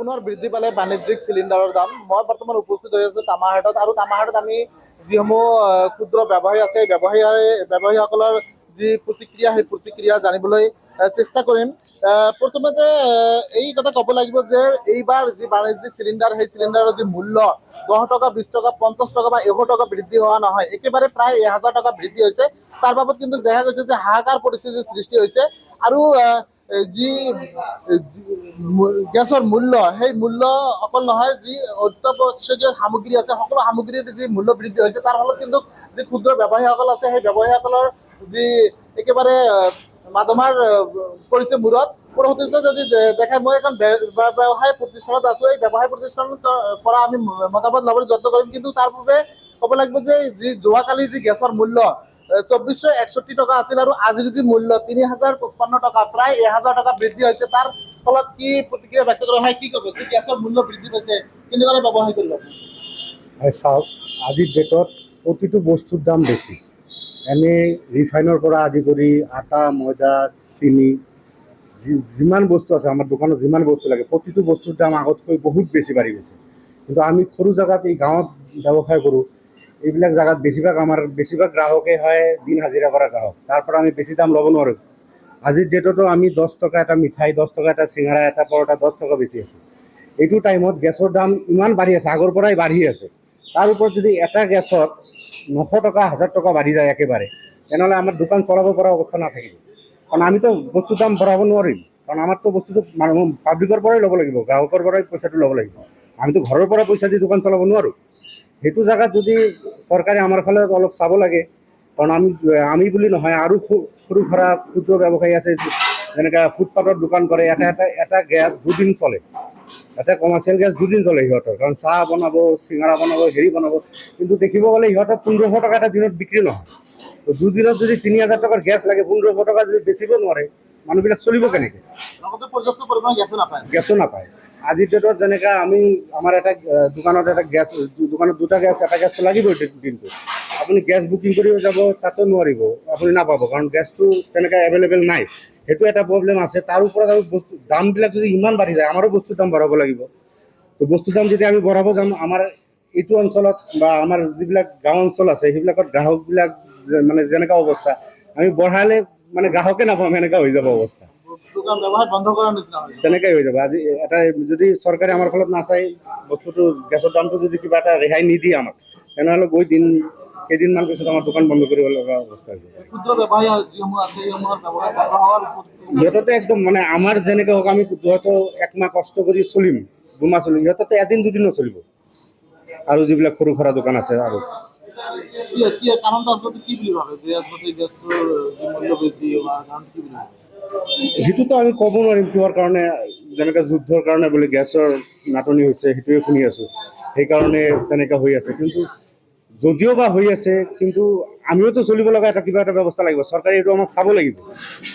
পুনৰ বৃদ্ধি পালে বাণিজ্যিক চিলিণ্ডাৰৰ দাম। মই বৰ্তমান উপস্থিত হৈ আছোঁ তামাহাটত, আৰু তামাহাটত আমি যিসমূহ ক্ষুদ্ৰ ব্যৱসায়ী আছে এই ব্যৱসায়ীসকলৰ যি প্ৰতিক্ৰিয়া সেই প্ৰতিক্ৰিয়া জানিবলৈ চেষ্টা কৰিম। প্ৰথমতে এই কথা ক'ব লাগিব যে এইবাৰ যি বাণিজ্যিক চিলিণ্ডাৰ সেই চিলিণ্ডাৰৰ যি মূল্য 10 টকা 20 টকা 50 টকা বা 100 টকা বৃদ্ধি হোৱা নহয়, একেবাৰে প্ৰায় 1000 টকা বৃদ্ধি হৈছে। তাৰ বাবদ কিন্তু দেখা গৈছে যে হাহাকাৰ পৰিস্থিতিৰ সৃষ্টি হৈছে, আৰু যি গেছৰ মূল্য সেই মূল্য অকল নহয়, যি অত্যাৱশ্যকীয় সামগ্ৰী আছে সকলো সামগ্ৰীৰ যি মূল্য বৃদ্ধি হৈছে তাৰ ফলত কিন্তু যি ক্ষুদ্ৰ ব্যৱসায়ীসকল আছে সেই ব্যৱসায়ীসকলৰ যি একেবাৰে মাধমাৰ পৰিছে মূৰত। পৰৱৰ্তীতে যদি দেখায়, মই এখন ব্যৱসায় প্ৰতিষ্ঠানত আছোঁ, এই ব্যৱসায় প্ৰতিষ্ঠানৰ পৰা আমি মতামত ল'বলৈ যত্ন কৰিম, কিন্তু তাৰ পূৰ্বে ক'ব লাগিব যে যি যোৱাকালি যি গেছৰ মূল্য 2461 টকা আছিল, আৰু আজিৰ যি মূল্য 3055 টকা, প্ৰায় 1000 টকা বৃদ্ধি হৈছে। তাৰ ফলত কি প্ৰতিক্ৰিয়া ব্যক্ত কৰা হয়, কি ক'ব? যি গেছৰ মূল্য বৃদ্ধি পাইছে কেনেদৰে ব্যৱসায় কৰিব? চাওক, আজিৰ ডেটত প্ৰতিটো বস্তুৰ দাম বেছি। এনেই ৰিফাইনৰ পৰা আদি কৰি আটা, ময়দা, চিনি, যিমান বস্তু আছে আমাৰ দোকানত, যিমান বস্তু লাগে প্ৰতিটো বস্তুৰ দাম আগতকৈ বহুত বেছি বাঢ়ি গৈছে। কিন্তু আমি সৰু জেগাত এই গাঁৱত ব্যৱসায় কৰোঁ, এইবিলাক জেগাত বেছিভাগ গ্ৰাহকে হয় দিন হাজিৰা কৰা গ্ৰাহক, তাৰ পৰা আমি বেছি দাম ল'ব নোৱাৰোঁ। আজিৰ ডেটতো আমি 10 টকা এটা মিঠাই, 10 টকা এটা চিঙাৰা, এটা পৰঠা 10 টকা বেছি আছোঁ। এইটো টাইমত গেছৰ দাম ইমান বাঢ়ি আছে, আগৰ পৰাই বাঢ়ি আছে। তাৰ ওপৰত যদি এটা গেছত 900 টকা 1000 টকা বাঢ়ি যায় একেবাৰে, তেনেহ'লে আমাৰ দোকান চলাব পৰা অৱস্থা নাথাকিব। কাৰণ আমিতো বস্তুৰ দাম বঢ়াব নোৱাৰিম, কাৰণ আমাৰতো বস্তুটো পাব্লিকৰ পৰাই ল'ব লাগিব, গ্ৰাহকৰ পৰাই পইচাটো ল'ব লাগিব। আমিতো ঘৰৰ পৰা পইচা দি দোকান চলাব নোৱাৰোঁ। সেইটো জেগাত যদি চৰকাৰে আমাৰ ফালে অলপ চাব লাগে, কাৰণ আমি বুলি নহয়, আৰু সৰু সুৰা ক্ষুদ্ৰ ব্যৱসায়ী আছে যেনেকৈ ফুটপাথৰ দোকান কৰে, এটা গেছ 2 দিন চলে, এটা কমাৰ্চিয়েল গেছ 2 দিন চলে সিহঁতৰ, কাৰণ চাহ বনাব, চিঙাৰা বনাব, হেৰি বনাব। কিন্তু দেখিব গ'লে সিহঁতৰ 1500 টকা এটা দিনত বিক্ৰী নহয়। তো 2 দিনত যদি 3000 টকাৰ গেছ লাগে, 1500 টকা যদি বেচিব নোৱাৰে, মানুহবিলাক চলিব কেনেকৈ? লগতে পৰ্যাপ্ত পৰিমাণৰ গেছো নাপায়। আজিৰ ডেটত যেনেকৈ আমাৰ এটা দোকানত দোকানত 2টা গেছ, এটা গেছটো লাগিবই দিনটো। আপুনি গেছ বুকিং কৰিব যাব, তাতো নোৱাৰিব, আপুনি নাপাব, কাৰণ গেছটো তেনেকৈ এভেইলেবল নাই। সেইটো এটা প্ৰব্লেম আছে। তাৰ ওপৰত আৰু দামবিলাক যদি ইমান বাঢ়ি যায়, আমাৰো বস্তুৰ দাম বঢ়াব লাগিব। তো বস্তুৰ দাম যেতিয়া আমি বঢ়াব যাম, আমাৰ এইটো অঞ্চলত বা আমাৰ যিবিলাক গাঁও অঞ্চল আছে সেইবিলাকত গ্ৰাহকবিলাক মানে যেনেকুৱা অৱস্থা, আমি বঢ়ালে মানে গ্ৰাহকে নাপাম, এনেকুৱা হৈ যাব অৱস্থা। বন্ধ কৰাৰ নিচিনা তেনেকৈ হৈ যাব। আজি যদি চৰকাৰে আমাৰ ফলত নাচায়, বস্তুটো গেছৰ দামটো যদি কিবা এটা ৰেহাই নিদিয়ে আমাক, তেনেহ'লে কেইদিনমান পিছত আমাৰ দোকান বন্ধ কৰিব লগা অৱস্থা হৈ যাব। ক্ষুদ্ৰ ব্যৱসায়ী যিসমূহ আছে সেইসমূহৰ সিহঁততো একদম মানে আমাৰ যেনেকৈ হওক, আমি সিহঁতো 1 মাহ কষ্ট কৰি চলিম, 2 মাহ চলিম, সিহঁততো এদিন দুদিন নচলিব। আৰু যিবিলাক সৰু সুৰা দোকান আছে, আৰু কাৰণটো আচলতে কি বুলি ভাবে যে আচলতে গেছৰ মূল্য বৃদ্ধি হোৱাৰ কাৰণ কি বুলি ভাবে? সেইটোতো আমি ক'ব নোৱাৰিম কিহৰ কাৰণে। যেনেকৈ যুদ্ধৰ কাৰণে বোলে গেছৰ নাটনি হৈছে, সেইটোৱে শুনি আছোঁ, সেইকাৰণে তেনেকৈ হৈ আছে। কিন্তু যদিও বা হৈ আছে, কিন্তু আমিওতো চলিব লগা কিবা এটা ব্যৱস্থা লাগিব। চৰকাৰে এইটো আমাক চাব লাগিব।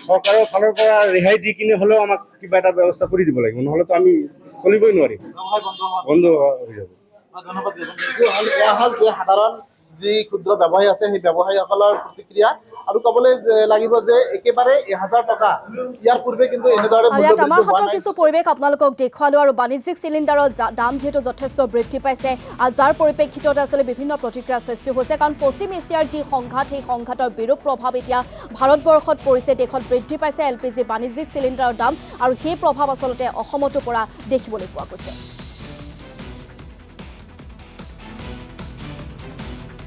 চৰকাৰৰ ফালৰ পৰা ৰেহাই দি কিনে হ'লেও আমাক কিবা এটা ব্যৱস্থা কৰি দিব লাগিব, নহ'লেতো আমি চলিবই নোৱাৰিম, বন্ধ হৈ যাব। ধন্যবাদ। এয়া হ'ল যে সাধাৰণ যি ক্ষুদ্ৰ ব্যৱসায়ী আছে সেই ব্যৱসায়ীসকলৰ প্ৰতিক্ৰিয়া, আৰু ক'বলৈ লাগিব যে একেবাৰে 1000 টকা ইয়াৰ পূৰ্বে কিন্তু এনেদৰে মূল্য বৃদ্ধি আমাৰ হোৱা হাতৰ নাই। কিছু পৰিৱেশ আপোনালোকক দেখুৱালো, আৰু বাণিজ্যিক চিলিণ্ডাৰৰ দাম যিহেতু যথেষ্ট বৃদ্ধি পাইছে, যাৰ পৰিপ্ৰেক্ষিতত আচলতে বিভিন্ন প্ৰতিক্ৰিয়াৰ সৃষ্টি হৈছে। কাৰণ পশ্চিম এছিয়াৰ যি সংঘাত, সেই সংঘাতৰ বিৰূপ প্ৰভাৱ এতিয়া ভাৰতবৰ্ষত পৰিছে। দেশত বৃদ্ধি পাইছে LPG বাণিজ্যিক চিলিণ্ডাৰৰ দাম, আৰু সেই প্ৰভাৱ আচলতে অসমতো পৰা দেখিবলৈ পোৱা গৈছে।